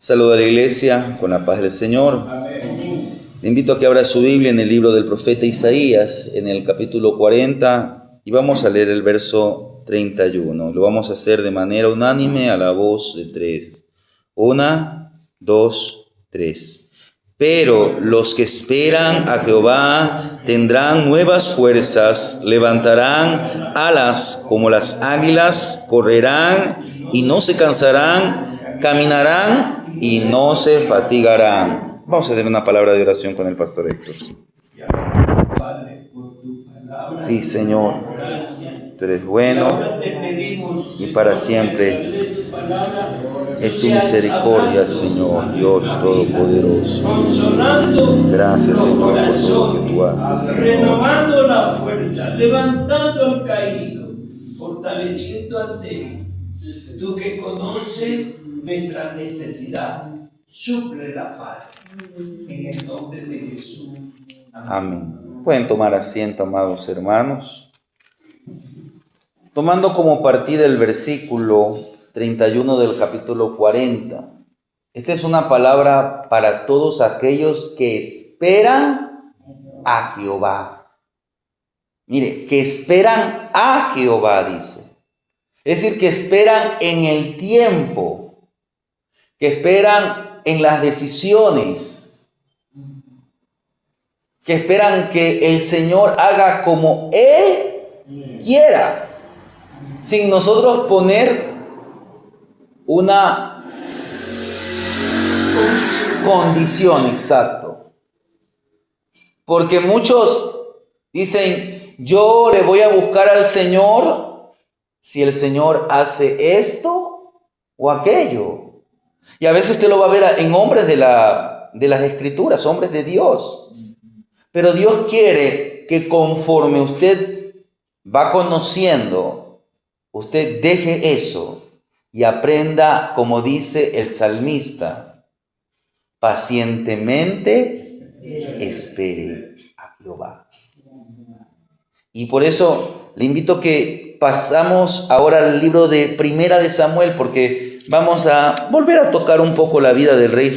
Saludo a la iglesia con la paz del Señor. Amén. Le invito a que abra su Biblia en el libro del profeta Isaías, en el capítulo 40, y vamos a leer el verso 31. Lo vamos a hacer de manera unánime a la voz de tres. 1, 2, 3. Pero los que esperan a Jehová tendrán nuevas fuerzas, levantarán alas como las águilas, correrán y no se cansarán, caminarán y no se fatigarán. Vamos a tener una palabra de oración con el pastor Héctor. Padre, por tu palabra. Sí, Señor, Gracias. tú eres Y bueno ahora te pedimos, y Señor, para que siempre a través de tu palabra es tu seas misericordia, hablando Señor, a Dios nuestra vida, Todopoderoso. consolando Gracias, los Señor, por todo lo corazones, que tú haces, Señor. renovando la fuerza, levantando al caído, fortaleciendo al débil. Tú que conoces nuestra necesidad, suple la paz. En el nombre de Jesús. Amén. Pueden tomar asiento, amados hermanos. Tomando como partida el versículo 31 del capítulo 40. Esta es una palabra para todos aquellos que esperan a Jehová. Mire, que esperan a Jehová, dice. Es decir, que esperan en el tiempo, que esperan en las decisiones, que esperan que el Señor haga como Él quiera, sin nosotros poner una condición, exacto. Porque muchos dicen, yo le voy a buscar al Señor si el Señor hace esto o aquello. Y a veces usted lo va a ver en hombres de las Escrituras, hombres de Dios. Pero Dios quiere que conforme usted va conociendo, usted deje eso y aprenda, como dice el salmista, pacientemente espere a Jehová. Y por eso le invito a que pasamos ahora al libro de Primera de Samuel, porque vamos a volver a tocar un poco la vida del rey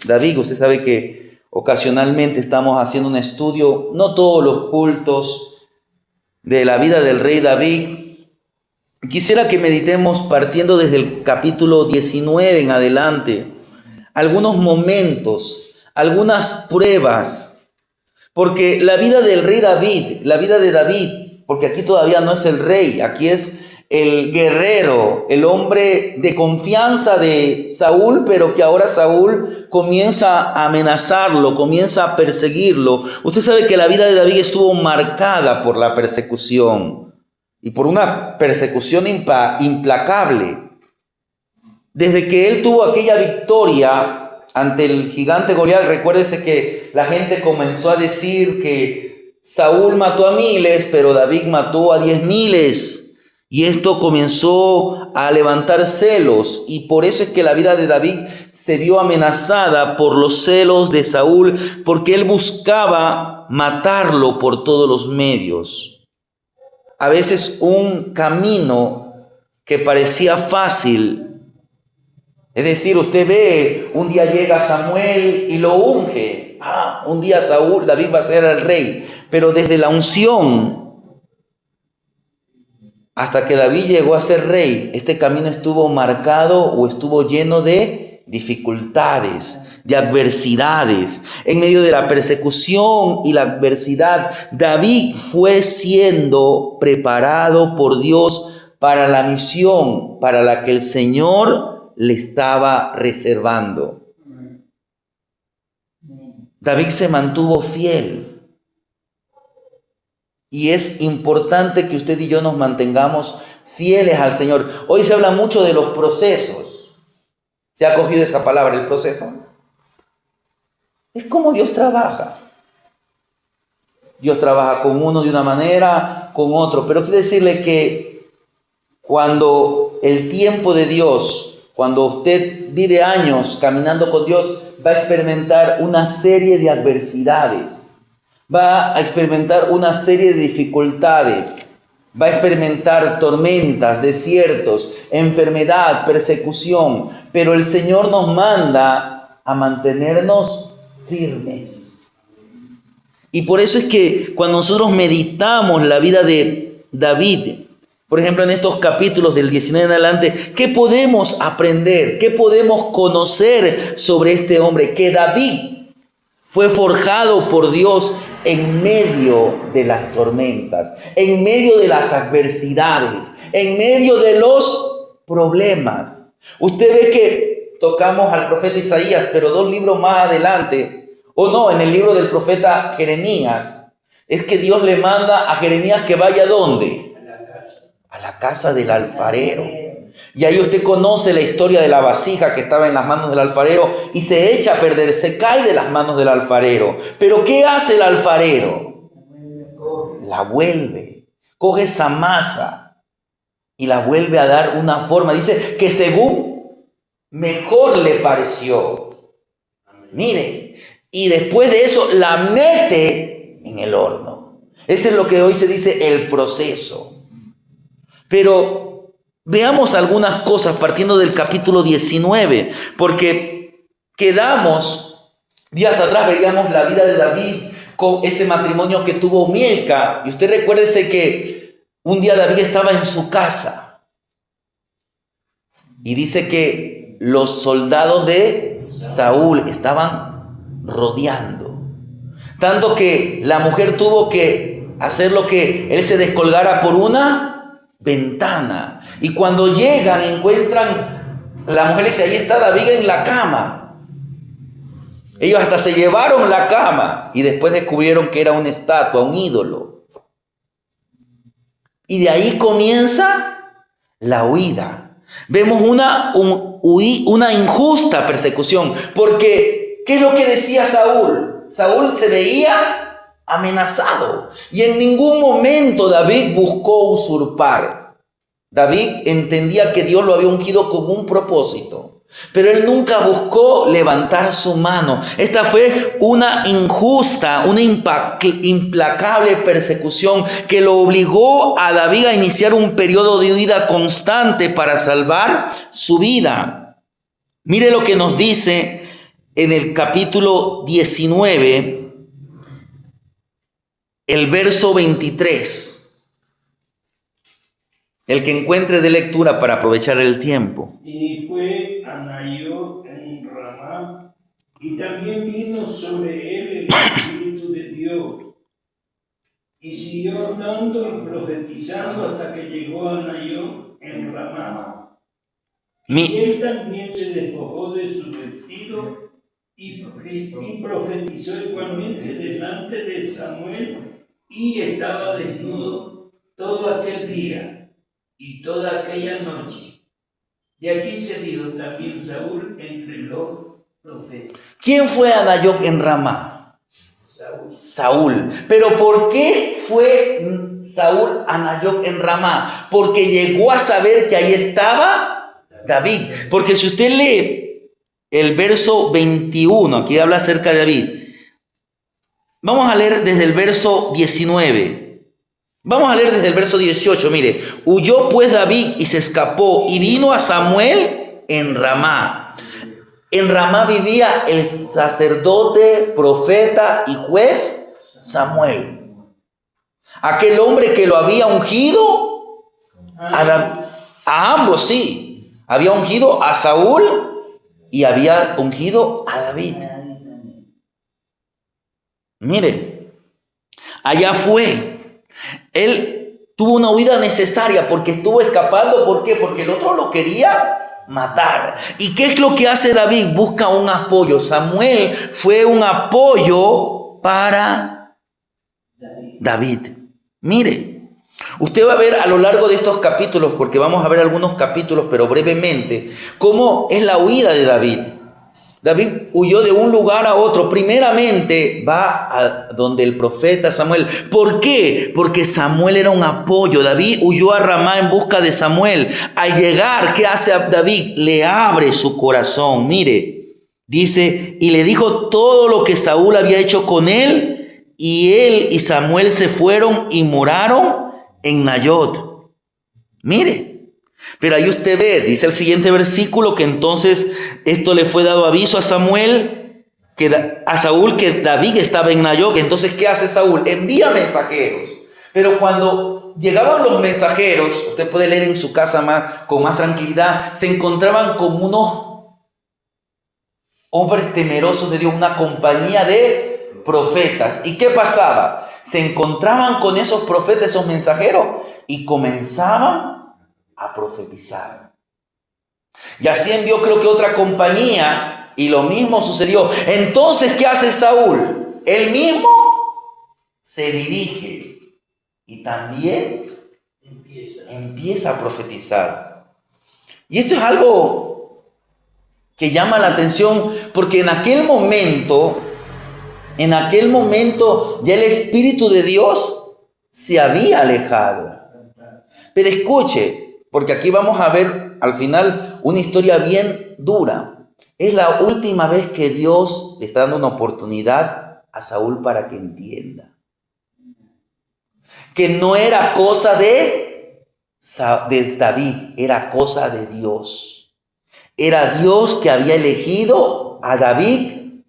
David. Usted sabe que ocasionalmente estamos haciendo un estudio, no todos los cultos, de la vida del rey David. Quisiera que meditemos partiendo desde el capítulo 19 en adelante, algunos momentos, algunas pruebas, porque la vida del rey David, la vida de David, porque aquí todavía no es el rey, aquí es el guerrero, el hombre de confianza de Saúl, pero que ahora Saúl comienza a amenazarlo, comienza a perseguirlo. Usted sabe que la vida de David estuvo marcada por la persecución y por una persecución implacable. Desde que él tuvo aquella victoria ante el gigante Goliat, recuérdese que la gente comenzó a decir que Saúl mató a miles, pero David mató a 10,000. Y esto comenzó a levantar celos, y por eso es que la vida de David se vio amenazada por los celos de Saúl, porque él buscaba matarlo por todos los medios. A veces un camino que parecía fácil, es decir, usted ve, un día llega Samuel y lo unge. Un día David va a ser el rey, pero desde la unción hasta que David llegó a ser rey, este camino estuvo marcado o estuvo lleno de dificultades, de adversidades. En medio de la persecución y la adversidad, David fue siendo preparado por Dios para la misión para la que el Señor le estaba reservando. David se mantuvo fiel. Y es importante que usted y yo nos mantengamos fieles al Señor. Hoy se habla mucho de los procesos. ¿Se ha cogido esa palabra, el proceso? Es como Dios trabaja. Dios trabaja con uno de una manera, con otro. Pero quiero decirle que cuando el tiempo de Dios, cuando usted vive años caminando con Dios, va a experimentar una serie de adversidades. Va a experimentar una serie de dificultades. va a experimentar tormentas, desiertos, enfermedad, persecución, pero el Señor nos manda a mantenernos firmes. Y por eso es que cuando nosotros meditamos la vida de David, por ejemplo, en estos capítulos del 19 en adelante, ¿qué podemos aprender? ¿Qué podemos conocer sobre este hombre? Que David fue forjado por Dios en medio de las tormentas, en medio de las adversidades, en medio de los problemas. Usted ve que tocamos al profeta Isaías, pero 2 libros más adelante, o no, en el libro del profeta Jeremías, es que Dios le manda a Jeremías que vaya ¿a dónde? A la casa del alfarero. Y ahí usted conoce la historia de la vasija que estaba en las manos del alfarero y se echa a perder, se cae de las manos del alfarero. Pero ¿qué hace el alfarero? La vuelve, coge esa masa y la vuelve a dar una forma. Dice que según mejor le pareció. Mire, y después de eso la mete en el horno. Ese es lo que hoy se dice el proceso. Pero veamos algunas cosas partiendo del capítulo 19, porque quedamos, días atrás veíamos la vida de David con ese matrimonio que tuvo Milca, y usted recuérdese que un día David estaba en su casa, y dice que los soldados de Saúl estaban rodeando, tanto que la mujer tuvo que hacer lo que él se descolgara por una ventana, y cuando llegan encuentran, la mujer dice, ahí está David en la cama. Ellos hasta se llevaron la cama y después descubrieron que era una estatua, un ídolo, y de ahí comienza la huida. Vemos una injusta persecución, porque ¿qué es lo que decía Saúl? Saúl se veía amenazado y en ningún momento David buscó usurpar. David entendía que Dios lo había ungido con un propósito, pero él nunca buscó levantar su mano. Esta fue una injusta, una implacable persecución que lo obligó a David a iniciar un periodo de huida constante para salvar su vida. Mire lo que nos dice en el capítulo 19, el verso 23. El que encuentre de lectura para aprovechar el tiempo. Y fue Anayot en Ramá, y también vino sobre él el Espíritu de Dios, y siguió andando y profetizando hasta que llegó a Anayot en Ramá. Y él también se despojó de su vestido y profetizó igualmente delante de Samuel, y estaba desnudo todo aquel día y toda aquella noche. De aquí se dijo también Saúl entre los profetas. ¿Quién fue Anayot en Ramá? Saúl. ¿Pero por qué fue Saúl Anayot en Ramá? Porque llegó a saber que ahí estaba David. Porque si usted lee el verso 21, aquí habla acerca de David. Vamos a leer desde el verso 19. Vamos a leer desde el verso 18. Mire, huyó pues David y se escapó y vino a Samuel en Ramá. En Ramá vivía el sacerdote, profeta y juez Samuel. Aquel hombre que lo había ungido a ambos, sí. Había ungido a Saúl y había ungido a David. Mire, allá fue. Él tuvo una huida necesaria porque estuvo escapando. ¿Por qué? Porque el otro lo quería matar. ¿Y qué es lo que hace David? Busca un apoyo. Samuel fue un apoyo para David. Mire, usted va a ver a lo largo de estos capítulos, porque vamos a ver algunos capítulos, pero brevemente, cómo es la huida de David. David huyó de un lugar a otro. Primeramente va a donde el profeta Samuel. ¿Por qué? Porque Samuel era un apoyo. David huyó a Ramá en busca de Samuel. Al llegar, ¿qué hace David? Le abre su corazón. Mire, dice, y le dijo todo lo que Saúl había hecho con él. Y él y Samuel se fueron y moraron en Nayot. Mire, pero ahí usted ve, dice el siguiente versículo, que entonces esto le fue dado aviso a Samuel, a Saúl, que David estaba en Nayot. Entonces, ¿qué hace Saúl? Envía mensajeros. Pero cuando llegaban los mensajeros, usted puede leer en su casa con más tranquilidad, se encontraban con unos hombres temerosos de Dios, una compañía de profetas. ¿Y qué pasaba? Se encontraban con esos profetas, esos mensajeros, y comenzaban a profetizar. Y así envió, creo que otra compañía, y lo mismo sucedió. Entonces, ¿qué hace Saúl? Él mismo se dirige y también empieza a profetizar. Y esto es algo que llama la atención, porque en aquel momento ya el Espíritu de Dios se había alejado. Pero escuche, porque aquí vamos a ver al final una historia bien dura. Es la última vez que Dios le está dando una oportunidad a Saúl para que entienda que no era cosa de David, era cosa de Dios. Era Dios que había elegido a David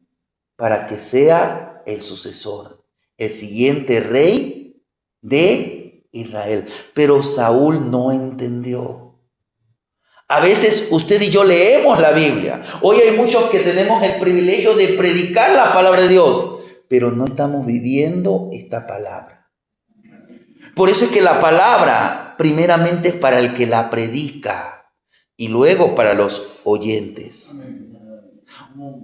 para que sea el sucesor, el siguiente rey de Israel. Pero Saúl no entendió. A veces usted y yo leemos la Biblia. Hoy hay muchos que tenemos el privilegio de predicar la palabra de Dios, pero no estamos viviendo esta palabra. Por eso es que la palabra primeramente es para el que la predica y luego para los oyentes.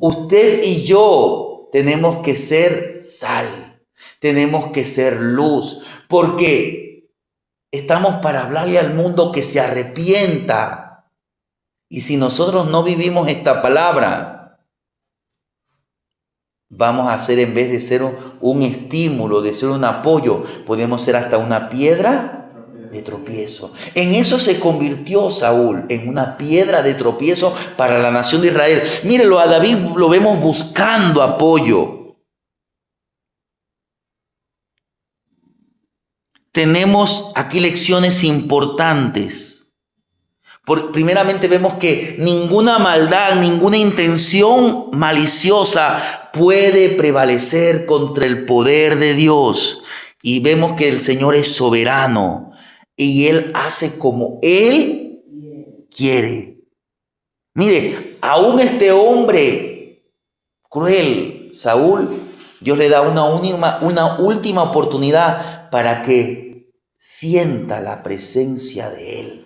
Usted y yo tenemos que ser sal, tenemos que ser luz, porque estamos para hablarle al mundo que se arrepienta. Y si nosotros no vivimos esta palabra, vamos a ser, en vez de ser un estímulo, de ser un apoyo, podemos ser hasta una piedra de tropiezo. En eso se convirtió Saúl, en una piedra de tropiezo para la nación de Israel. Mírelo, a David lo vemos buscando apoyo. Tenemos aquí lecciones importantes. Primeramente vemos que ninguna maldad, ninguna intención maliciosa puede prevalecer contra el poder de Dios. Y vemos que el Señor es soberano y Él hace como Él quiere. Mire, aún este hombre cruel, Saúl, Dios le da una última oportunidad para que sienta la presencia de Él.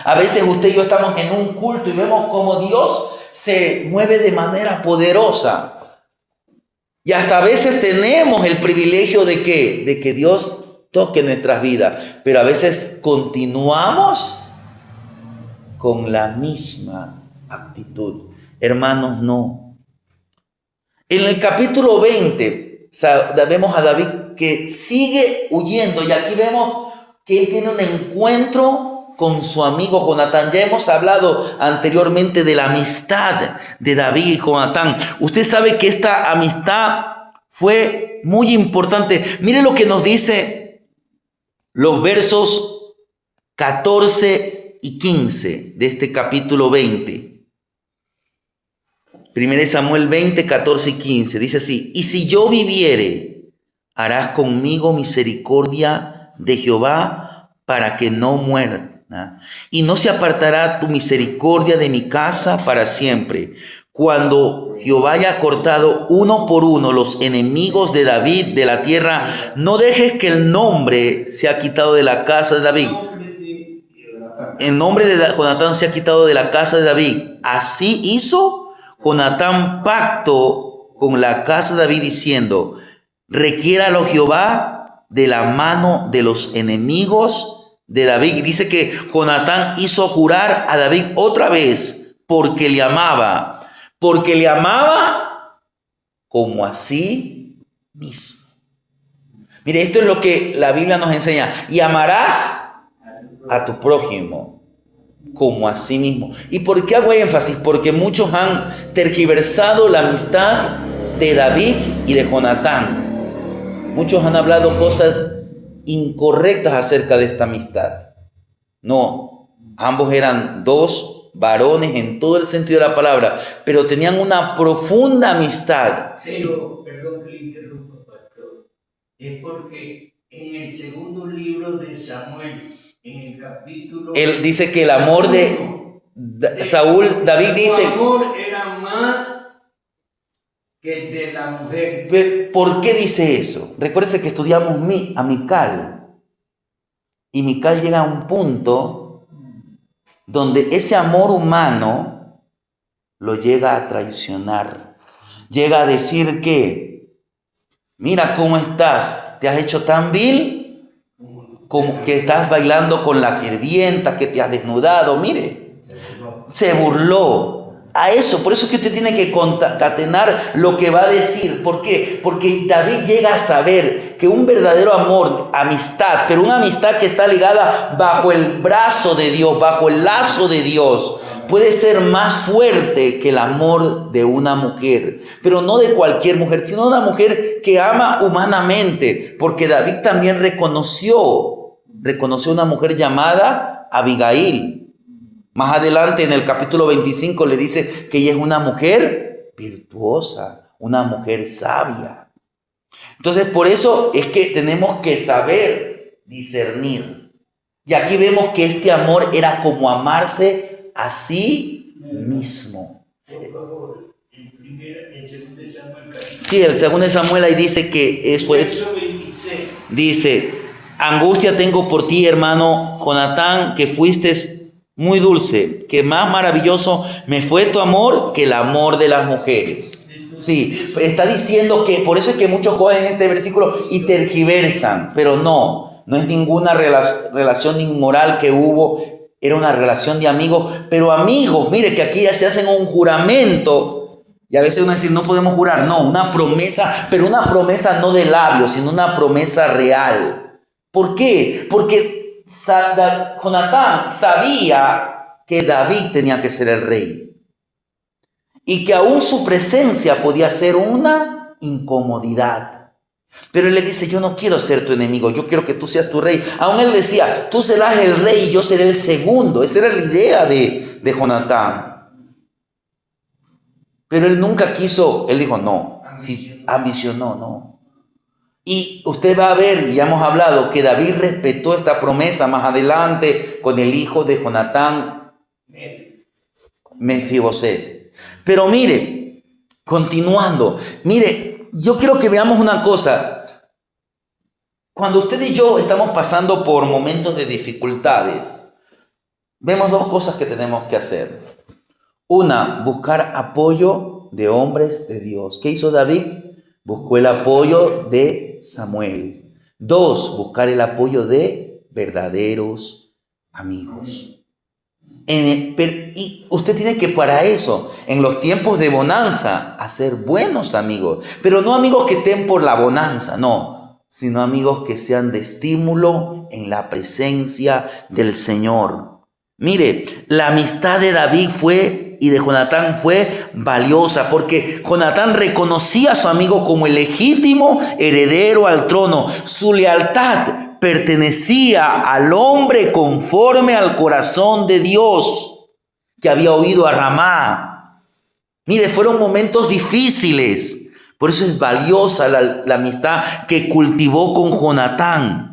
A veces usted y yo estamos en un culto y vemos cómo Dios se mueve de manera poderosa. Y hasta a veces tenemos el privilegio de que Dios toque nuestras vidas. Pero a veces continuamos con la misma actitud. Hermanos, no. En el capítulo 20 vemos a David que sigue huyendo. Y aquí vemos que él tiene un encuentro con su amigo Jonatán. Ya hemos hablado anteriormente de la amistad de David y Jonatán. Usted sabe que esta amistad fue muy importante. Mire lo que nos dice los versos 14 y 15 de este capítulo 20. 1 Samuel 20, 14 y 15. Dice así: y si yo viviere, harás conmigo misericordia de Jehová para que no muera. Y no se apartará tu misericordia de mi casa para siempre. Cuando Jehová haya cortado uno por uno los enemigos de David de la tierra, no dejes que el nombre sea quitado de la casa de David. El nombre de Jonatán se ha quitado de la casa de David. Así hizo Jonatán pacto con la casa de David, diciendo: requiéralo Jehová de la mano de los enemigos de David. Dice que Jonatán hizo jurar a David otra vez porque le amaba como a sí mismo. Mire, esto es lo que la Biblia nos enseña: y amarás a tu prójimo como a sí mismo. ¿Y por qué hago énfasis? Porque muchos han tergiversado la amistad de David y de Jonatán. Muchos han hablado cosas incorrectas acerca de esta amistad. No, ambos eran dos varones en todo el sentido de la palabra, pero tenían una profunda amistad. Pero, perdón que le interrumpa, pastor, es porque en el segundo libro de Samuel, en el capítulo... Él dice que el amor de David dice... Su amor era más que el de la mujer. ¿Por qué dice eso? Recuérdense que estudiamos a Mical. Y Mical llega a un punto donde ese amor humano lo llega a traicionar. Llega a decir que, mira cómo estás, te has hecho tan vil, como que estás bailando con la sirvienta, que te has desnudado, mire, se burló. A eso, por eso es que usted tiene que concatenar lo que va a decir. ¿Por qué? Porque David llega a saber que un verdadero amor, amistad, pero una amistad que está ligada bajo el brazo de Dios, bajo el lazo de Dios, puede ser más fuerte que el amor de una mujer, pero no de cualquier mujer, sino una mujer que ama humanamente, porque David también reconoció una mujer llamada Abigail. Más adelante en el capítulo 25 le dice que ella es una mujer virtuosa, una mujer sabia. Entonces por eso es que tenemos que saber discernir. Y aquí vemos que este amor era como amarse a sí mismo. Por favor, el segundo de Samuel. Sí, el segundo de Samuel ahí dice que eso es. Verso 26. Dice, angustia tengo por ti, hermano Jonatán, que fuiste muy dulce, que más maravilloso me fue tu amor que el amor de las mujeres. Sí, está diciendo que, por eso es que muchos cogen este versículo y tergiversan, pero no es ninguna relación inmoral que hubo, era una relación de amigos, pero amigos, mire que aquí ya se hacen un juramento, y a veces uno dice, no podemos jurar, no, una promesa, pero una promesa no de labios, sino una promesa real. ¿Por qué? Porque Jonatán sabía que David tenía que ser el rey y que aún su presencia podía ser una incomodidad. Pero él le dice, yo no quiero ser tu enemigo, yo quiero que tú seas tu rey. Aún él decía, tú serás el rey y yo seré el segundo. Esa era la idea de Jonatán. Pero él nunca quiso, él dijo, no, ambicionó, no. Y usted va a ver, ya hemos hablado, que David respetó esta promesa más adelante con el hijo de Jonatán, Mefiboset. Pero mire, continuando, mire, yo quiero que veamos una cosa. Cuando usted y yo estamos pasando por momentos de dificultades, vemos dos cosas que tenemos que hacer. Una, buscar apoyo de hombres de Dios. ¿Qué hizo David? Buscó el apoyo de Samuel. Dos, buscar el apoyo de verdaderos amigos. Y usted tiene que para eso, en los tiempos de bonanza, hacer buenos amigos. Pero no amigos que estén por la bonanza, no. Sino amigos que sean de estímulo en la presencia del Señor. Mire, la amistad de David y de Jonatán fue valiosa porque Jonatán reconocía a su amigo como el legítimo heredero al trono. Su lealtad pertenecía al hombre conforme al corazón de Dios que había oído a Ramá. Mire, fueron momentos difíciles. Por eso es valiosa la amistad que cultivó con Jonatán.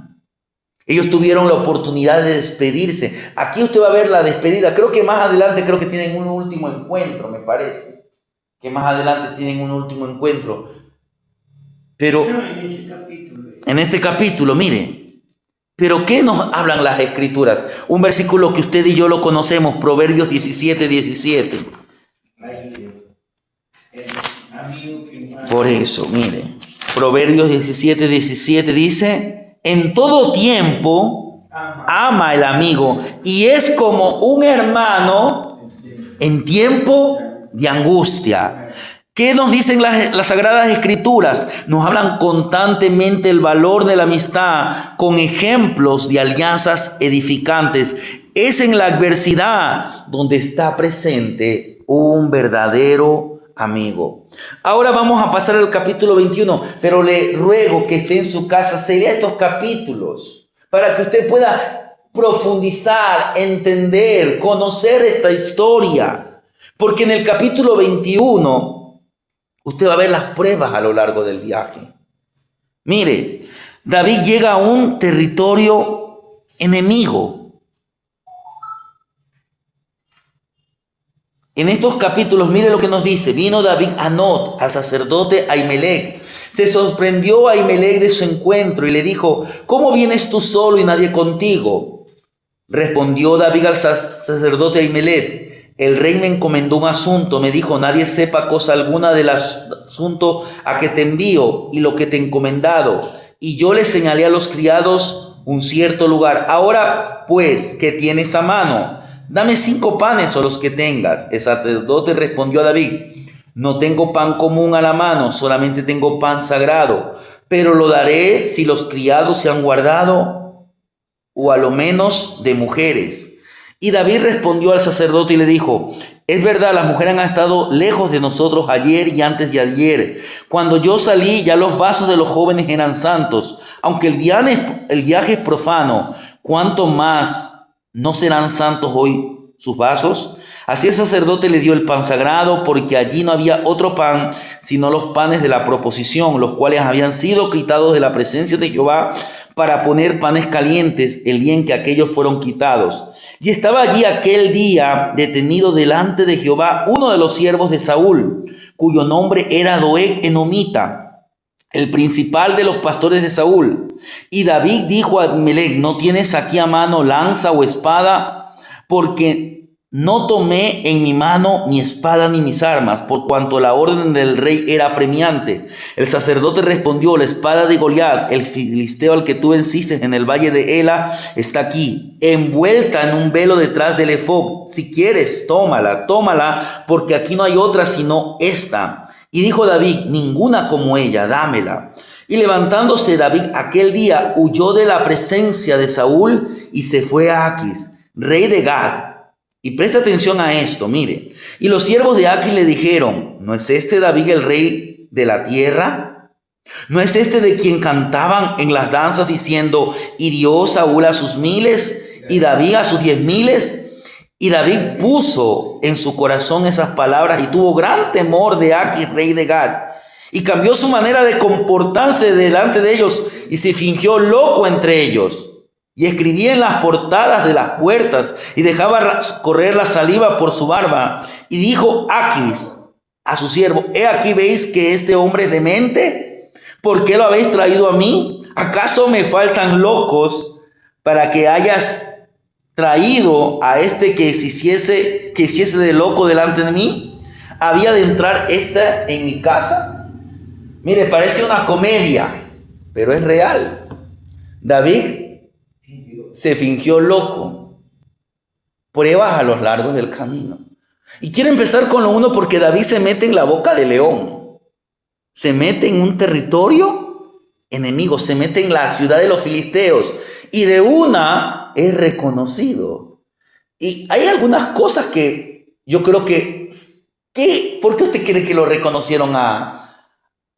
Ellos tuvieron la oportunidad de despedirse. Aquí usted va a ver la despedida. Creo que más adelante, creo que tienen un último encuentro, me parece. Que más adelante tienen un último encuentro. Pero en este capítulo, mire. Pero ¿qué nos hablan las Escrituras? Un versículo que usted y yo lo conocemos, Proverbios 17:17. Por eso, mire. Proverbios 17:17 dice... En todo tiempo ama el amigo y es como un hermano en tiempo de angustia. ¿Qué nos dicen las Sagradas Escrituras? Nos hablan constantemente el valor de la amistad con ejemplos de alianzas edificantes. Es en la adversidad donde está presente un verdadero amigo. Ahora vamos a pasar al capítulo 21, pero le ruego que esté en su casa, se lea estos capítulos para que usted pueda profundizar, entender, conocer esta historia. Porque en el capítulo 21 usted va a ver las pruebas a lo largo del viaje. Mire, David llega a un territorio enemigo. En estos capítulos, mire lo que nos dice. Vino David a Nob, al sacerdote Ahimelech. Se sorprendió a Ahimelech de su encuentro y le dijo: ¿cómo vienes tú solo y nadie contigo? Respondió David al sacerdote Ahimelech: el rey me encomendó un asunto. Me dijo: nadie sepa cosa alguna del asunto a que te envío y lo que te he encomendado. Y yo le señalé a los criados un cierto lugar. Ahora pues, ¿qué tienes a mano? Dame 5 panes o los que tengas. El sacerdote respondió a David: no tengo pan común a la mano, solamente tengo pan sagrado, pero lo daré si los criados se han guardado, o a lo menos de mujeres. Y David respondió al sacerdote y le dijo: es verdad, las mujeres han estado lejos de nosotros ayer y antes de ayer. Cuando yo salí, ya los vasos de los jóvenes eran santos. Aunque el viaje es profano, ¿cuánto más no serán santos hoy sus vasos? Así el sacerdote le dio el pan sagrado, porque allí no había otro pan sino los panes de la proposición, los cuales habían sido quitados de la presencia de Jehová para poner panes calientes el día en que aquellos fueron quitados. Y estaba allí aquel día detenido delante de Jehová uno de los siervos de Saúl, cuyo nombre era Doeg enomita, el principal de los pastores de Saúl. Y David dijo a Ahimelech: ¿no tienes aquí a mano lanza o espada? Porque no tomé en mi mano ni espada ni mis armas, por cuanto la orden del rey era apremiante. El sacerdote respondió: la espada de Goliat, el filisteo al que tú venciste en el valle de Ela, está aquí, envuelta en un velo detrás del efod. Si quieres, tómala, porque aquí no hay otra sino esta. Y dijo David: ninguna como ella, dámela. Y levantándose David aquel día, huyó de la presencia de Saúl y se fue a Aquis, rey de Gad. Y presta atención a esto, mire. Y los siervos de Aquis le dijeron: ¿no es este David el rey de la tierra? ¿No es este de quien cantaban en las danzas diciendo: hirió Saúl a sus 1000 y David a sus 10,000? Y David puso en su corazón esas palabras y tuvo gran temor de Aquis, rey de Gad. Y cambió su manera de comportarse delante de ellos y se fingió loco entre ellos. Y escribía en las portadas de las puertas y dejaba correr la saliva por su barba. Y dijo Aquis a su siervo: he aquí, ¿veis que este hombre es demente? ¿Por qué lo habéis traído a mí? ¿Acaso me faltan locos para que hayas traído a este que hiciese de loco delante de mí? ¿Había de entrar esta en mi casa? Mire, parece una comedia, pero es real. David se fingió loco. Pruebas a los largos del camino. Y quiero empezar con lo uno, porque David se mete en la boca del león. Se mete en un territorio enemigo. Se mete en la ciudad de los filisteos. Y de una es reconocido. Y hay algunas cosas que yo creo que ¿por qué usted cree que lo reconocieron a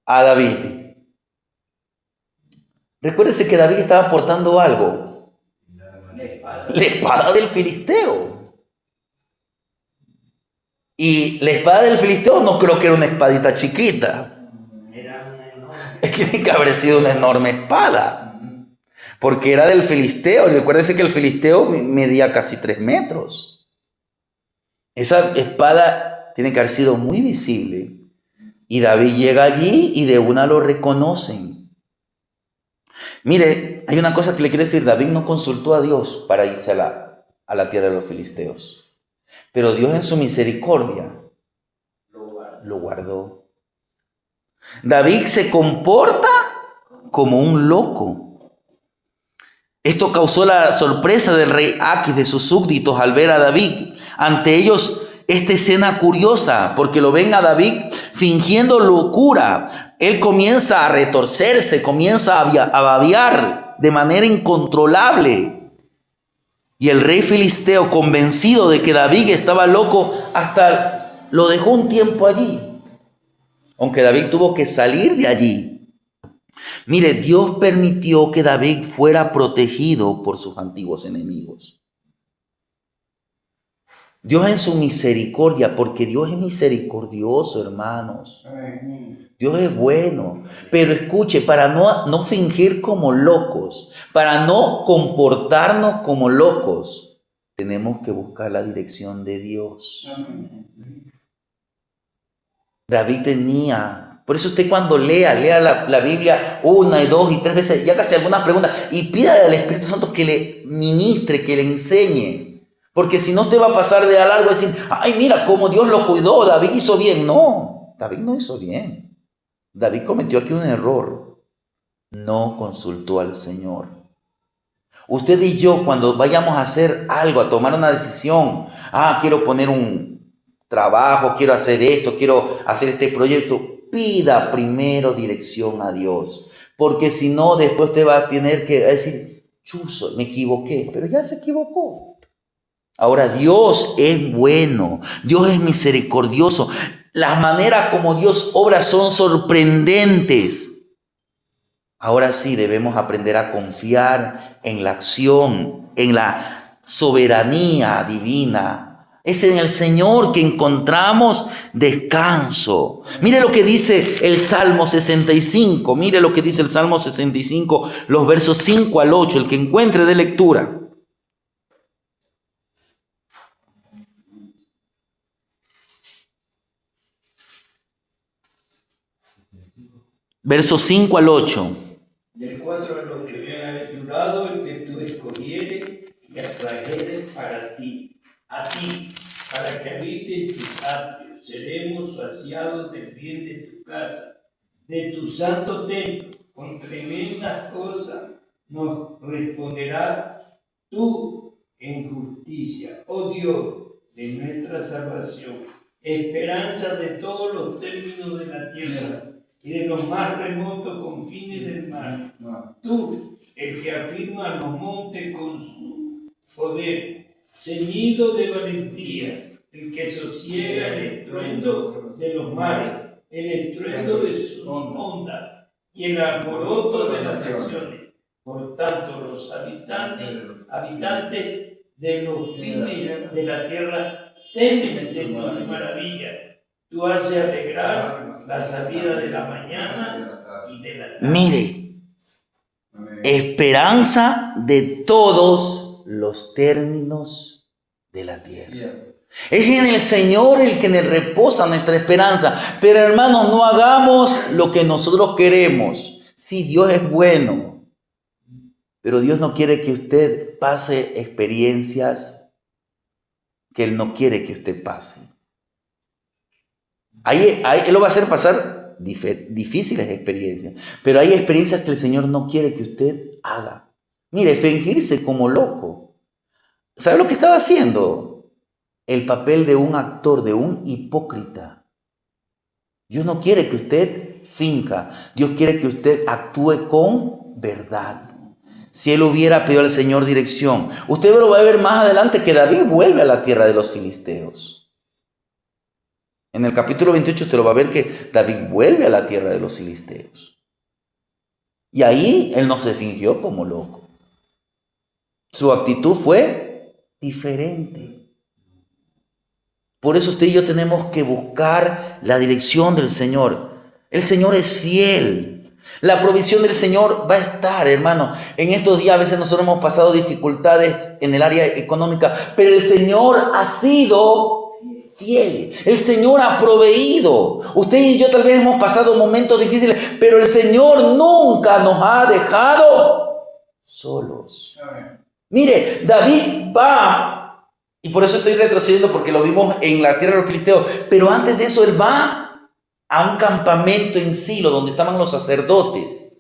David? Recuérdese que David estaba portando algo. La espada del filisteo. Y la espada del filisteo no creo que era una espadita chiquita. Tiene que haber sido una enorme espada. Porque era del filisteo. Recuérdese que el filisteo medía casi 3 metros. Esa espada tiene que haber sido muy visible. Y David llega allí y de una lo reconocen. Mire, hay una cosa que le quiero decir. David no consultó a Dios para irse a la tierra de los filisteos. Pero Dios en su misericordia lo guardó. David se comporta como un loco. Esto causó la sorpresa del rey Aquis, de sus súbditos, al ver a David. Ante ellos, esta escena curiosa, porque lo ven a David fingiendo locura. Él comienza a retorcerse, comienza a babear de manera incontrolable. Y el rey filisteo, convencido de que David estaba loco, hasta lo dejó un tiempo allí. aunque David tuvo que salir de allí. Mire, Dios permitió que David fuera protegido por sus antiguos enemigos. Dios en su misericordia, porque Dios es misericordioso, hermanos. Dios es bueno. Pero escuche, para no fingir como locos, para no comportarnos como locos, tenemos que buscar la dirección de Dios. David tenía, por eso usted cuando lea la Biblia 1 y 2 y 3 veces y hágase algunas preguntas y pídale al Espíritu Santo que le ministre, que le enseñe. Porque si no te va a pasar de largo decir, ay, mira cómo Dios lo cuidó, David hizo bien. No, David no hizo bien. David cometió aquí un error. No consultó al Señor. Usted y yo, cuando vayamos a hacer algo, a tomar una decisión, quiero poner un trabajo, quiero hacer esto, quiero hacer este proyecto, pida primero dirección a Dios. Porque si no, después te va a tener que decir, chuzo, me equivoqué, pero ya se equivocó. Ahora, Dios es bueno, Dios es misericordioso. Las maneras como Dios obra son sorprendentes. Ahora sí debemos aprender a confiar en la acción, en la soberanía divina. Es en el Señor que encontramos descanso. Mire lo que dice el Salmo 65. Mire lo que dice el Salmo 65, los versos 5 al 8. El que encuentre de lectura. Versos 5 al 8. Del 4 al 8. Bienaventurado el que tú escogieres y atrajeres para ti, para que habite en tus atrios. Seremos saciados de fiel de tu casa, de tu santo templo. Con tremendas cosas nos responderá tú en justicia, oh Dios de nuestra salvación, esperanza de todos los términos de la tierra y de los más remotos confines del mar. Tú, el que afirma los montes con su poder, ceñido de valentía, el que sosiega el estruendo de los mares, el estruendo de sus ondas y el alboroto de las naciones. Por tanto, los habitantes de los fines de la tierra temen de tus maravillas. Tú haces alegrar la salida de la mañana y de la tarde. Mire, esperanza de todos los términos de la tierra. Es en el Señor el que nos reposa nuestra esperanza. Pero hermanos, no hagamos lo que nosotros queremos. Sí, Dios es bueno, pero Dios no quiere que usted pase experiencias que Él no quiere que usted pase. Él lo va a hacer pasar difíciles experiencias, pero hay experiencias que el Señor no quiere que usted haga. Mire, fingirse como loco. ¿Sabe lo que estaba haciendo? El papel de un actor, de un hipócrita. Dios no quiere que usted finja, Dios quiere que usted actúe con verdad. Si él hubiera pedido al Señor dirección, usted lo va a ver más adelante que David vuelve a la tierra de los filisteos. En el capítulo 28 usted lo va a ver que David vuelve a la tierra de los filisteos. Y ahí él no se fingió como loco. Su actitud fue diferente. Por eso usted y yo tenemos que buscar la dirección del Señor. El Señor es fiel. La provisión del Señor va a estar, hermano. En estos días a veces nosotros hemos pasado dificultades en el área económica, pero el Señor ha sido fiel. El Señor ha proveído. Usted y yo tal vez hemos pasado momentos difíciles, pero el Señor nunca nos ha dejado solos. Mire, David va. Y por eso estoy retrocediendo, porque lo vimos en la tierra de los filisteos. Pero antes de eso, él va a un campamento en Silo, donde estaban los sacerdotes.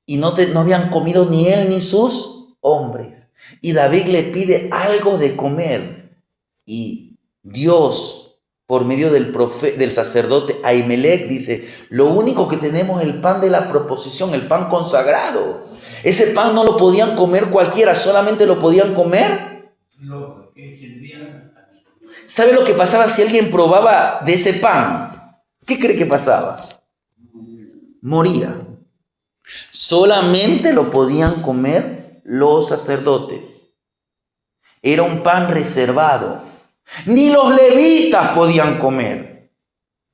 Y no habían comido ni él ni sus hombres. Y David le pide algo de comer. Y Dios, por medio del sacerdote Ahimelech, dice, lo único que tenemos es el pan de la proposición, el pan consagrado. Ese pan no lo podían comer cualquiera, solamente lo podían comer. ¿Sabe lo que pasaba si alguien probaba de ese pan? ¿qué cree que pasaba? Moría. Solamente lo podían comer los sacerdotes. Era un pan reservado. Ni los levitas podían comer.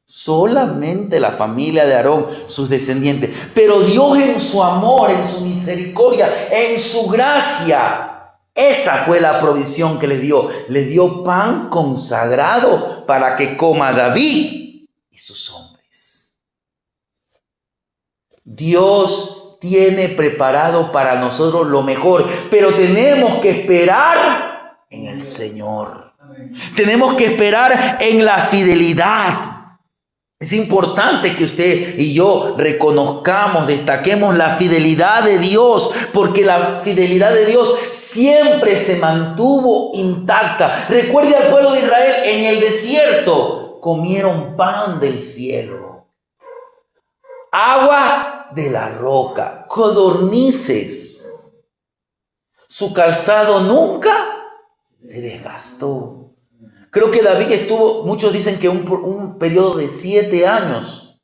Solamente la familia de Aarón, sus descendientes. Pero Dios en su amor, en su misericordia, en su gracia, esa fue la provisión que les dio. Les dio pan consagrado para que coma David y sus hombres. Dios tiene preparado para nosotros lo mejor, pero tenemos que esperar en el Señor. Tenemos que esperar en la fidelidad. Es importante que usted y yo reconozcamos, destaquemos la fidelidad de Dios, porque la fidelidad de Dios siempre se mantuvo intacta. Recuerde al pueblo de Israel en el desierto, comieron pan del cielo, agua de la roca, codornices. Su calzado nunca se desgastó. Creo que David estuvo, muchos dicen que un periodo de 7 años,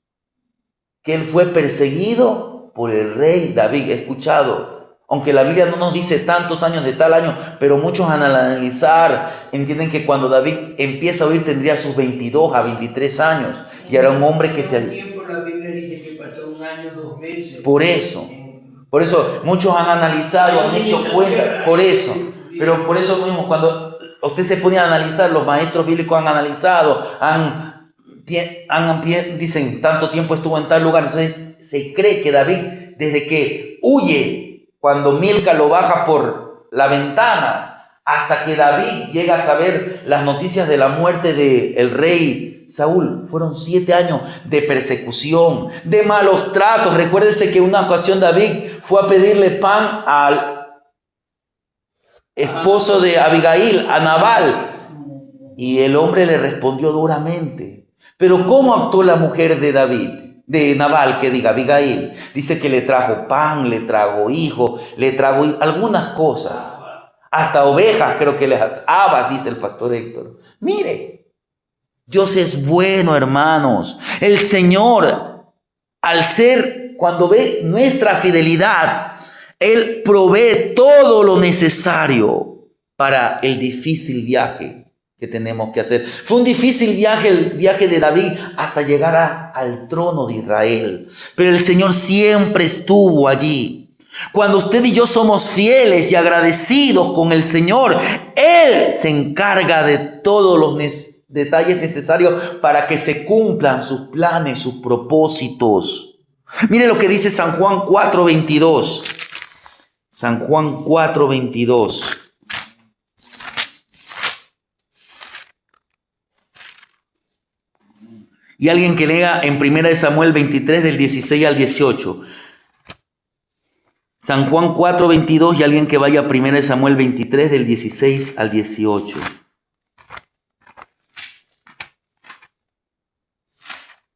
que él fue perseguido por el rey David. He escuchado, aunque la Biblia no nos dice tantos años de tal año, pero muchos al analizar entienden que cuando David empieza a oír tendría sus 22 a 23 años. Y era un hombre que se... tiempo la Biblia dice que pasó 1 año, 2 meses. Por eso muchos han analizado, han hecho cuenta, por eso. Pero por eso mismo, cuando usted se pone a analizar, los maestros bíblicos han analizado, dicen, tanto tiempo estuvo en tal lugar. Entonces se cree que David, desde que huye, cuando Milca lo baja por la ventana, hasta que David llega a saber las noticias de la muerte del rey Saúl, fueron 7 años de persecución, de malos tratos. Recuérdese que en una ocasión David fue a pedirle pan al esposo de Abigail, a Nabal, y el hombre le respondió duramente. Pero ¿cómo actuó la mujer de David? De Nabal, Abigail. Dice que le trajo pan, le trajo hijo, le trajo algunas cosas, hasta ovejas, creo que les habas, dice el pastor Héctor. Mire, Dios es bueno, hermanos. El Señor, cuando ve nuestra fidelidad, Él provee todo lo necesario para el difícil viaje que tenemos que hacer. Fue un difícil viaje, el viaje de David, hasta llegar al trono de Israel. Pero el Señor siempre estuvo allí. Cuando usted y yo somos fieles y agradecidos con el Señor, Él se encarga de todos los detalles necesarios para que se cumplan sus planes, sus propósitos. Mire lo que dice San Juan 4:22. San Juan 4:22. Y alguien que lea en 1 Samuel 23 del 16 al 18. San Juan 4:22 y alguien que vaya a 1 Samuel 23 del 16 al 18.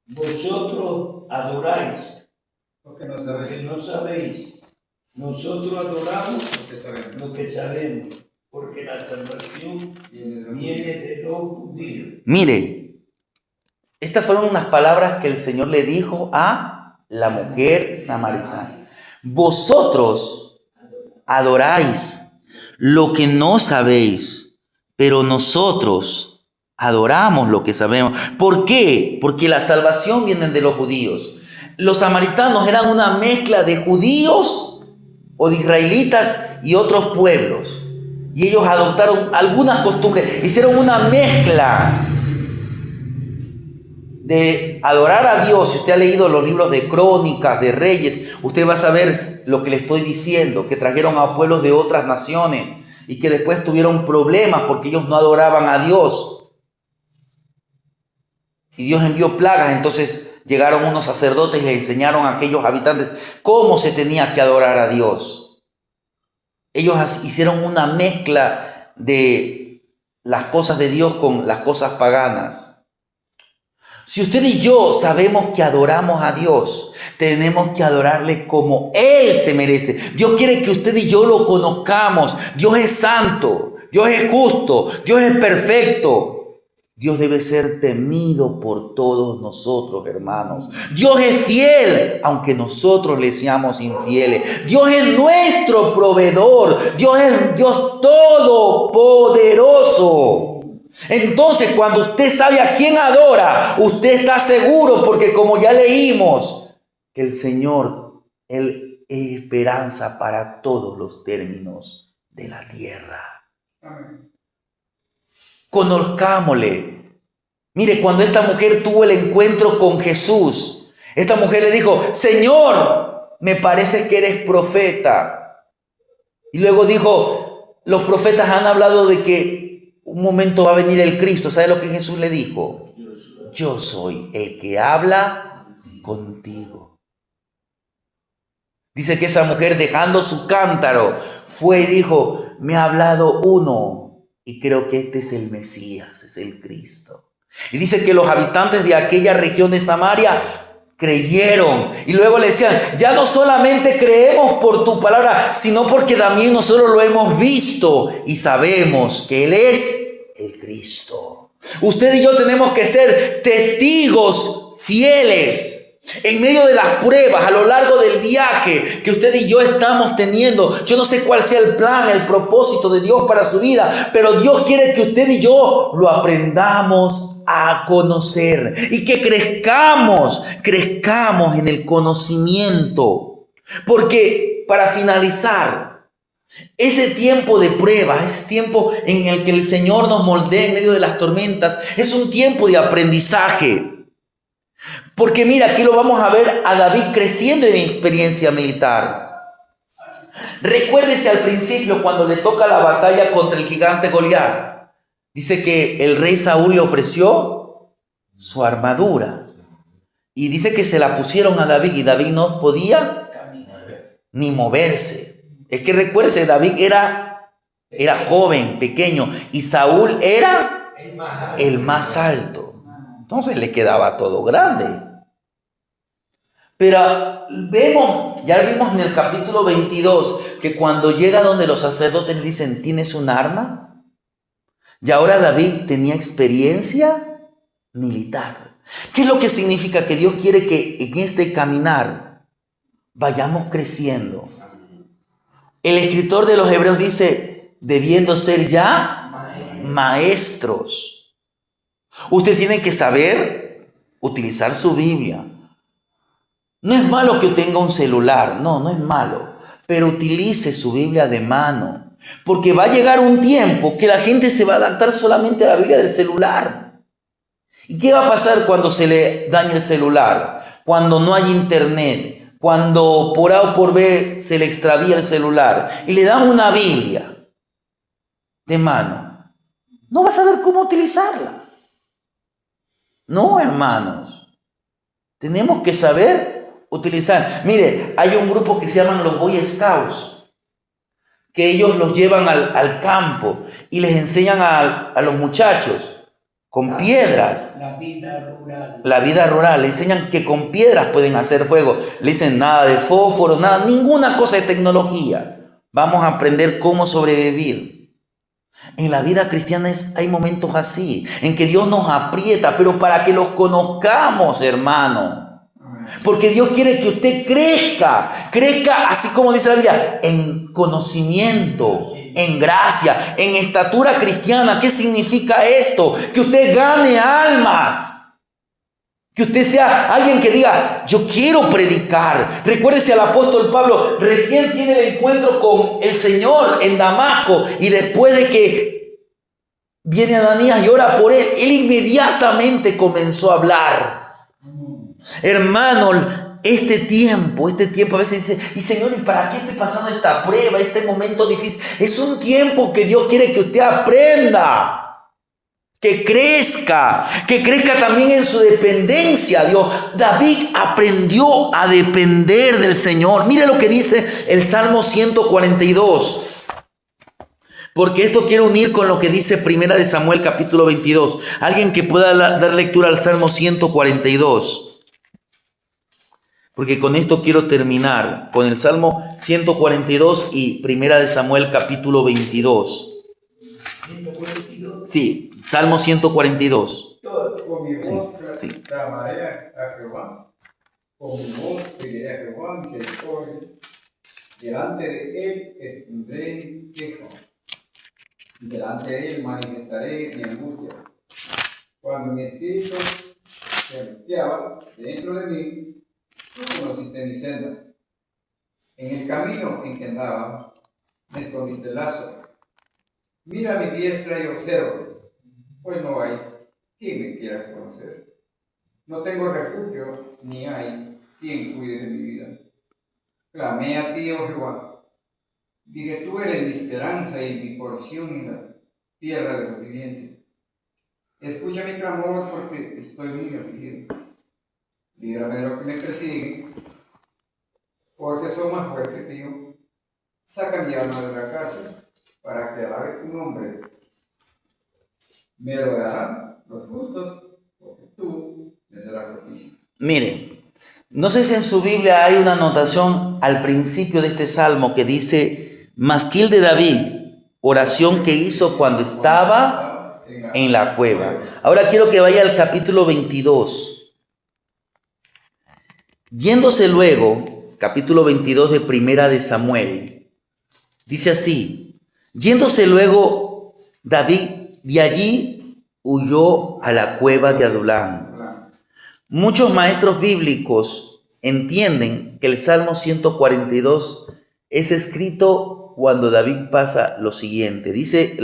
Vosotros adoráis porque no sabéis. Nosotros adoramos lo que sabemos, porque la salvación viene de los judíos. Mire, estas fueron unas palabras que el Señor le dijo a la mujer samaritana. Vosotros adoráis lo que no sabéis, pero nosotros adoramos lo que sabemos. ¿Por qué? Porque la salvación viene de los judíos. Los samaritanos eran una mezcla de judíos o de israelitas y otros pueblos. Y ellos adoptaron algunas costumbres, hicieron una mezcla de adorar a Dios. Si usted ha leído los libros de Crónicas, de Reyes, usted va a saber lo que le estoy diciendo, que trajeron a pueblos de otras naciones y que después tuvieron problemas porque ellos no adoraban a Dios. Y Dios envió plagas, entonces llegaron unos sacerdotes y le enseñaron a aquellos habitantes cómo se tenía que adorar a Dios. Ellos hicieron una mezcla de las cosas de Dios con las cosas paganas. Si usted y yo sabemos que adoramos a Dios, tenemos que adorarle como Él se merece. Dios quiere que usted y yo lo conozcamos. Dios es santo, Dios es justo, Dios es perfecto. Dios debe ser temido por todos nosotros, hermanos. Dios es fiel, aunque nosotros le seamos infieles. Dios es nuestro proveedor. Dios es Dios todopoderoso. Entonces, cuando usted sabe a quién adora, usted está seguro, porque como ya leímos, que el Señor, Él es esperanza para todos los términos de la tierra. Conozcámosle. Mire, cuando esta mujer tuvo el encuentro con Jesús, esta mujer le dijo: Señor, me parece que eres profeta. Y luego dijo: los profetas han hablado de que un momento va a venir el Cristo. ¿Sabe lo que Jesús le dijo? Yo soy el que habla contigo. Dice que esa mujer, dejando su cántaro, fue y dijo: me ha hablado uno, y creo que este es el Mesías, es el Cristo. Y dice que los habitantes de aquella región de Samaria creyeron. Y luego le decían: ya no solamente creemos por tu palabra, sino porque también nosotros lo hemos visto y sabemos que Él es el Cristo. Usted y yo tenemos que ser testigos fieles en medio de las pruebas, a lo largo del viaje que usted y yo estamos teniendo. Yo no sé cuál sea el plan, el propósito de Dios para su vida, pero Dios quiere que usted y yo lo aprendamos a conocer y que crezcamos en el conocimiento. Porque para finalizar, ese tiempo de prueba, ese tiempo en el que el Señor nos moldea en medio de las tormentas, es un tiempo de aprendizaje. Porque mira, aquí lo vamos a ver a David creciendo en experiencia militar. Recuérdese al principio cuando le toca la batalla contra el gigante Goliat. Dice que el rey Saúl le ofreció su armadura. Y dice que se la pusieron a David y David no podía ni moverse. Es que recuérdese, David era joven, pequeño, y Saúl era el más alto. Entonces le quedaba todo grande. Pero ya vimos en el capítulo 22 que cuando llega donde los sacerdotes le dicen: ¿tienes un arma? Y ahora David tenía experiencia militar. ¿Qué es lo que significa? Que Dios quiere que en este caminar vayamos creciendo. El escritor de los Hebreos dice: debiendo ser ya maestros. Usted tiene que saber utilizar su Biblia. No es malo que tenga un celular, no es malo, pero utilice su Biblia de mano, porque va a llegar un tiempo que la gente se va a adaptar solamente a la Biblia del celular. ¿Y qué va a pasar cuando se le dañe el celular? Cuando no hay internet, cuando por A o por B se le extravía el celular y le dan una Biblia de mano, no va a saber cómo utilizarla. No, hermanos, tenemos que saber utilizar. Mire, hay un grupo que se llaman los Boy Scouts, que ellos los llevan al campo y les enseñan a los muchachos con piedras. La vida rural. Le enseñan que con piedras pueden hacer fuego. Le dicen: nada de fósforo, nada, ninguna cosa de tecnología. Vamos a aprender cómo sobrevivir. En la vida cristiana hay momentos así, en que Dios nos aprieta, pero para que los conozcamos, hermano. Porque Dios quiere que usted crezca así como dice la Biblia, en conocimiento, en gracia, en estatura cristiana. ¿Qué significa esto? Que usted gane almas. Que usted sea alguien que diga: yo quiero predicar. Recuérdese al apóstol Pablo, recién tiene el encuentro con el Señor en Damasco, y después de que viene Ananías y ora por él inmediatamente comenzó a hablar. Hermano, este tiempo a veces dice: y Señor, ¿y para qué estoy pasando esta prueba, este momento difícil? Es un tiempo que Dios quiere que usted aprenda. Que crezca también en su dependencia a Dios. David aprendió a depender del Señor. Mire lo que dice el Salmo 142. Porque esto quiero unir con lo que dice Primera de Samuel capítulo 22. Alguien que pueda dar lectura al Salmo 142. Porque con esto quiero terminar. Con el Salmo 142 y Primera de Samuel capítulo 22. Sí. Salmo 142. Con mi voz Sí. clamaré a Jehová. Con mi voz pediré a Jehová misericordia. Delante de él expondré mi queja. Delante de él manifestaré mi angustia. Cuando mi espíritu se angustiaba dentro de mí, tú conociste mi senda. En el camino en que andaba, me escondiste el lazo. Mira mi diestra y observa, pues no hay quien me quiera conocer. No tengo refugio, ni hay quien cuide de mi vida. Clamé a ti, oh Jehová. Dije, tú eres mi esperanza y mi porción en la tierra de los vivientes. Escucha mi clamor porque estoy muy afligido. Líbrame de lo que me persiguen, porque son más fuertes que yo. Saca mi alma de la cárcel para que alabe tu nombre. Me lo darán los justos, porque tú me serás propicio. Miren, no sé si en su Biblia hay una anotación al principio de este salmo que dice Masquil de David, oración que hizo cuando estaba en la cueva. Ahora quiero que vaya al capítulo 22. Yéndose luego, capítulo 22 de Primera de Samuel, dice así: yéndose luego David de allí, huyó a la cueva de Adulán. Muchos maestros bíblicos entienden que el Salmo 142 es escrito cuando David pasa lo siguiente. Dice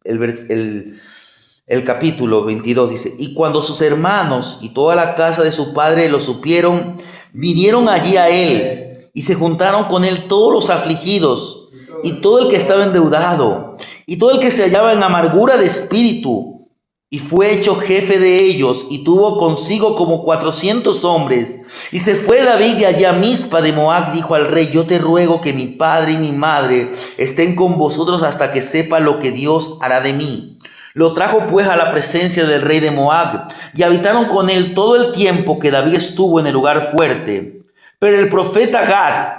el capítulo 22, dice: y cuando sus hermanos y toda la casa de su padre lo supieron, vinieron allí a él y se juntaron con él todos los afligidos y todo el que estaba endeudado y todo el que se hallaba en amargura de espíritu. Y fue hecho jefe de ellos, y tuvo consigo como 400 hombres. Y se fue David de allá a Mizpa de Moab, dijo al rey: yo te ruego que mi padre y mi madre estén con vosotros hasta que sepa lo que Dios hará de mí. Lo trajo pues a la presencia del rey de Moab, y habitaron con él todo el tiempo que David estuvo en el lugar fuerte. Pero el profeta Gad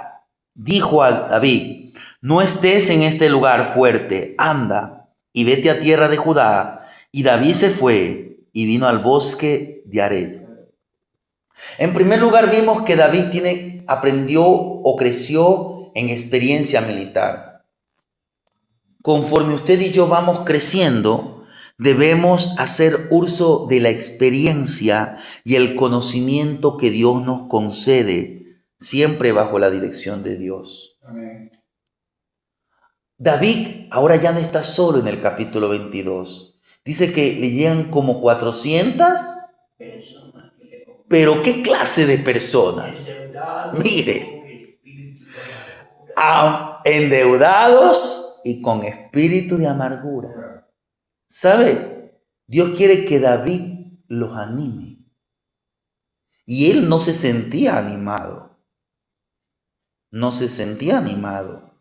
dijo a David: no estés en este lugar fuerte, anda y vete a tierra de Judá. Y David se fue y vino al bosque de Ared. En primer lugar, vimos que David aprendió o creció en experiencia militar. Conforme usted y yo vamos creciendo, debemos hacer uso de la experiencia y el conocimiento que Dios nos concede, siempre bajo la dirección de Dios. Amén. David ahora ya no está solo en el capítulo 22. Dice que le llegan como 400 personas que le acompañan. Pero ¿qué clase de personas? Endeudados, Mire, con espíritu de amargura. endeudados y con espíritu de amargura. ¿Sabe? Dios quiere que David los anime. Y él no se sentía animado. No se sentía animado.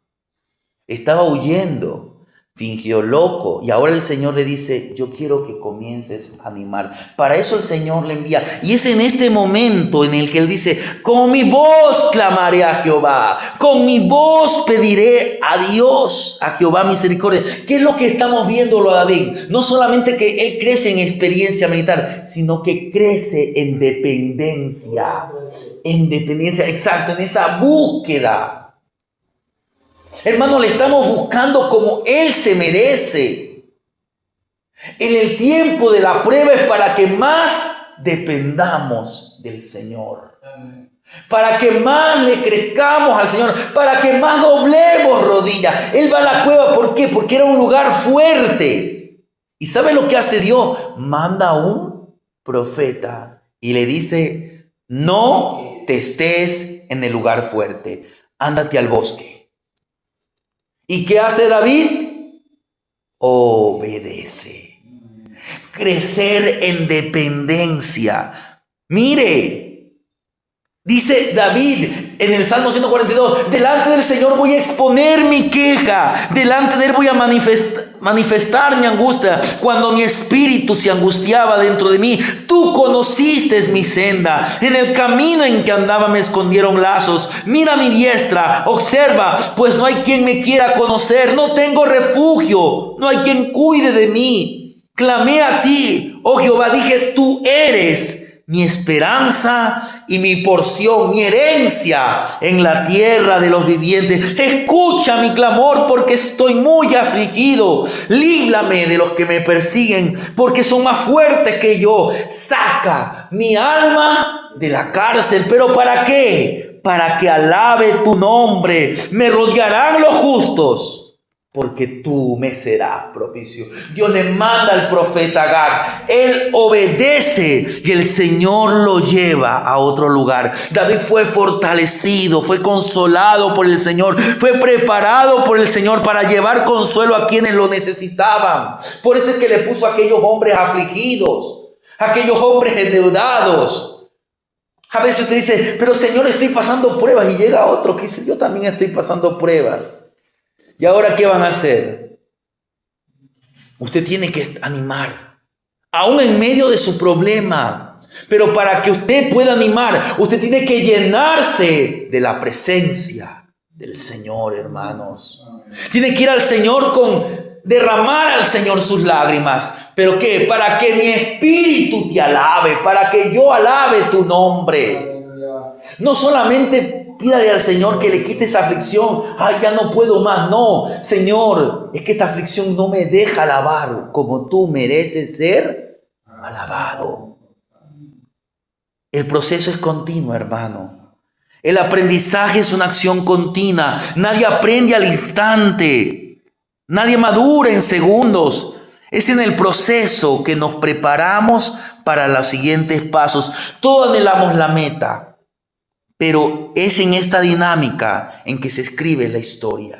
Estaba huyendo. Fingió loco, y ahora el Señor le dice: yo quiero que comiences a animar. Para eso el Señor le envía, y es en este momento en el que él dice: con mi voz clamaré a Jehová, con mi voz pediré a Dios, a Jehová misericordia. ¿Qué es lo que estamos viéndolo a David? No solamente que él crece en experiencia militar, sino que crece en dependencia, exacto, en esa búsqueda. Hermano, le estamos buscando como Él se merece. En el tiempo de la prueba es para que más dependamos del Señor. Para que más le crezcamos al Señor. Para que más doblemos rodillas. Él va a la cueva, ¿por qué? Porque era un lugar fuerte. ¿Y sabe lo que hace Dios? Manda a un profeta y le dice: no te estés en el lugar fuerte. Ándate al bosque. ¿Y qué hace David? Obedece. Crecer en dependencia. Mire, dice David en el Salmo 142: delante del Señor voy a exponer mi queja, delante de Él voy a manifestar mi angustia. Cuando mi espíritu se angustiaba dentro de mí, tú conociste mi senda. En el camino en que andaba me escondieron lazos. Mira mi diestra, observa, pues no hay quien me quiera conocer. No tengo refugio, no hay quien cuide de mí. Clamé a ti, oh Jehová, dije, tú eres mi esperanza y mi porción, mi herencia en la tierra de los vivientes. Escucha mi clamor porque estoy muy afligido. Líbrame de los que me persiguen porque son más fuertes que yo. Saca mi alma de la cárcel. ¿Pero para qué? Para que alabe tu nombre. Me rodearán los justos, porque tú me serás propicio. Dios le manda al profeta Agag. Él obedece y el Señor lo lleva a otro lugar. David fue fortalecido, fue consolado por el Señor, fue preparado por el Señor para llevar consuelo a quienes lo necesitaban. Por eso es que le puso a aquellos hombres afligidos, a aquellos hombres endeudados. A veces usted dice, pero Señor, estoy pasando pruebas, y llega otro que dice, yo también estoy pasando pruebas. ¿Y ahora qué van a hacer? Usted tiene que animar, aún en medio de su problema. Pero para que usted pueda animar, usted tiene que llenarse de la presencia del Señor, hermanos. Tiene que ir al Señor derramar al Señor sus lágrimas. ¿Pero qué? Para que mi espíritu te alabe, para que yo alabe tu nombre. No solamente pídale al Señor que le quite esa aflicción. Ay, ya no puedo más. No, Señor, es que esta aflicción no me deja alabar como tú mereces ser alabado. El proceso es continuo, hermano. El aprendizaje es una acción continua. Nadie aprende al instante. Nadie madura en segundos. Es en el proceso que nos preparamos para los siguientes pasos. Todos anhelamos la meta. Pero es en esta dinámica en que se escribe la historia.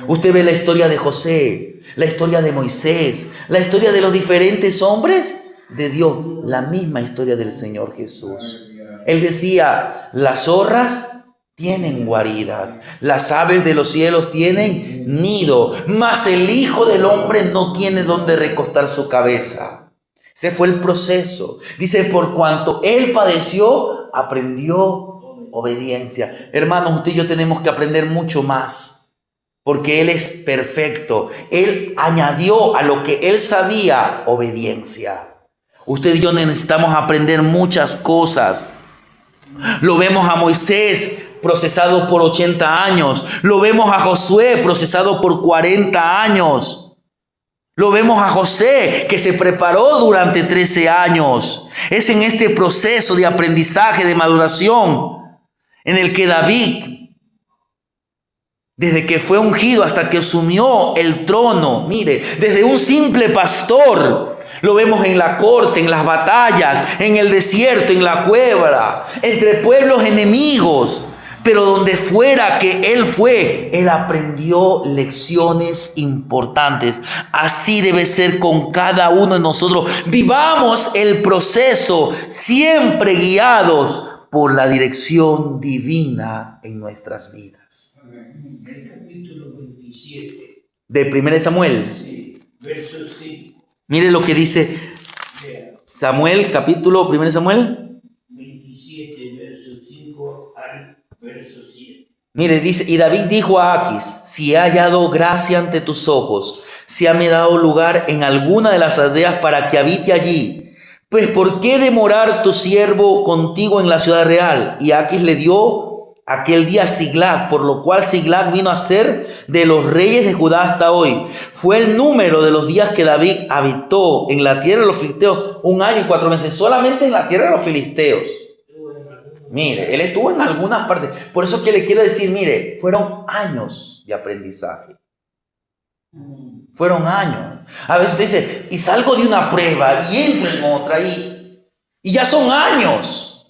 Usted ve la historia de José, la historia de Moisés, la historia de los diferentes hombres de Dios, la misma historia del Señor Jesús. Él decía, las zorras tienen guaridas, las aves de los cielos tienen nido, mas el Hijo del Hombre no tiene donde recostar su cabeza. Ese fue el proceso. Dice, por cuanto Él padeció, aprendió obediencia. Hermanos, usted y yo tenemos que aprender mucho más, porque Él es perfecto. Él añadió a lo que Él sabía obediencia. Usted y yo necesitamos aprender muchas cosas. Lo vemos a Moisés procesado por 80 años. Lo vemos a Josué procesado por 40 años. Lo vemos a José, que se preparó durante 13 años. Es en este proceso de aprendizaje, de maduración, en el que David, desde que fue ungido hasta que asumió el trono, mire, desde un simple pastor, lo vemos en la corte, en las batallas, en el desierto, en la cueva, entre pueblos enemigos. Pero donde fuera que él fue, él aprendió lecciones importantes. Así debe ser con cada uno de nosotros. Vivamos el proceso siempre guiados por la dirección divina en nuestras vidas. El capítulo 27. De 1 Samuel. Sí, verso 5. Mire lo que dice Samuel, capítulo 1 Samuel. 27, verso 5 al verso 7. Mire, dice, y David dijo a Aquis, si he hallado gracia ante tus ojos, si ha me dado lugar en alguna de las aldeas para que habite allí, pues ¿por qué demorar tu siervo contigo en la ciudad real? Y Aquis le dio aquel día Siglag, por lo cual Siglag vino a ser de los reyes de Judá hasta hoy. Fue el número de los días que David habitó en la tierra de los filisteos 1 año y 4 meses, solamente en la tierra de los filisteos. Mire, él estuvo en algunas partes. Por eso que le quiero decir, mire, fueron años de aprendizaje. Fueron años. A veces usted dice, y salgo de una prueba y entro en otra y ya son años.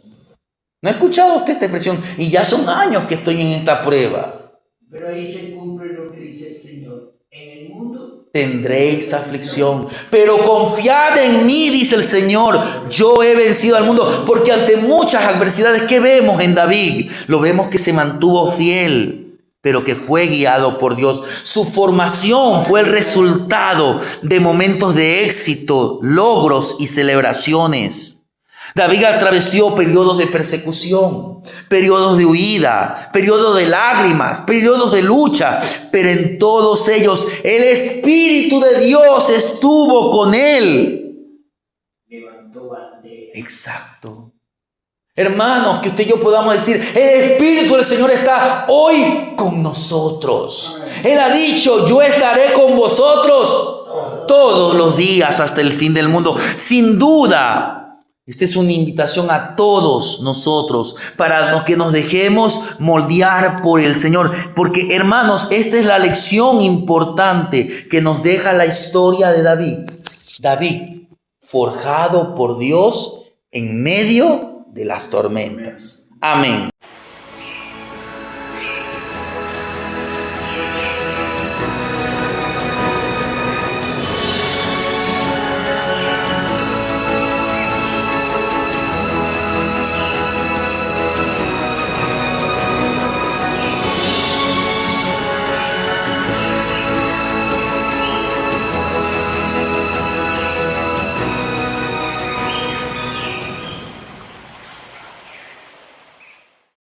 ¿No ha escuchado usted esta expresión? Y ya son años que estoy en esta prueba. Pero ahí se cumple lo que dice el Señor. En el mundo tendréis aflicción, pero confiad en mí, dice el Señor. Yo he vencido al mundo. Porque ante muchas adversidades que vemos en David, lo vemos que se mantuvo fiel, pero que fue guiado por Dios. Su formación fue el resultado de momentos de éxito, logros y celebraciones. David atravesó periodos de persecución, periodos de huida, periodos de lágrimas, periodos de lucha, pero en todos ellos el Espíritu de Dios estuvo con él. Levantó bandera. Exacto. Hermanos, que usted y yo podamos decir, el Espíritu del Señor está hoy con nosotros. Él ha dicho, yo estaré con vosotros todos los días hasta el fin del mundo. Sin duda, esta es una invitación a todos nosotros para que nos dejemos moldear por el Señor. Porque, hermanos, esta es la lección importante que nos deja la historia de David. David, forjado por Dios en medio de las tormentas. Amén.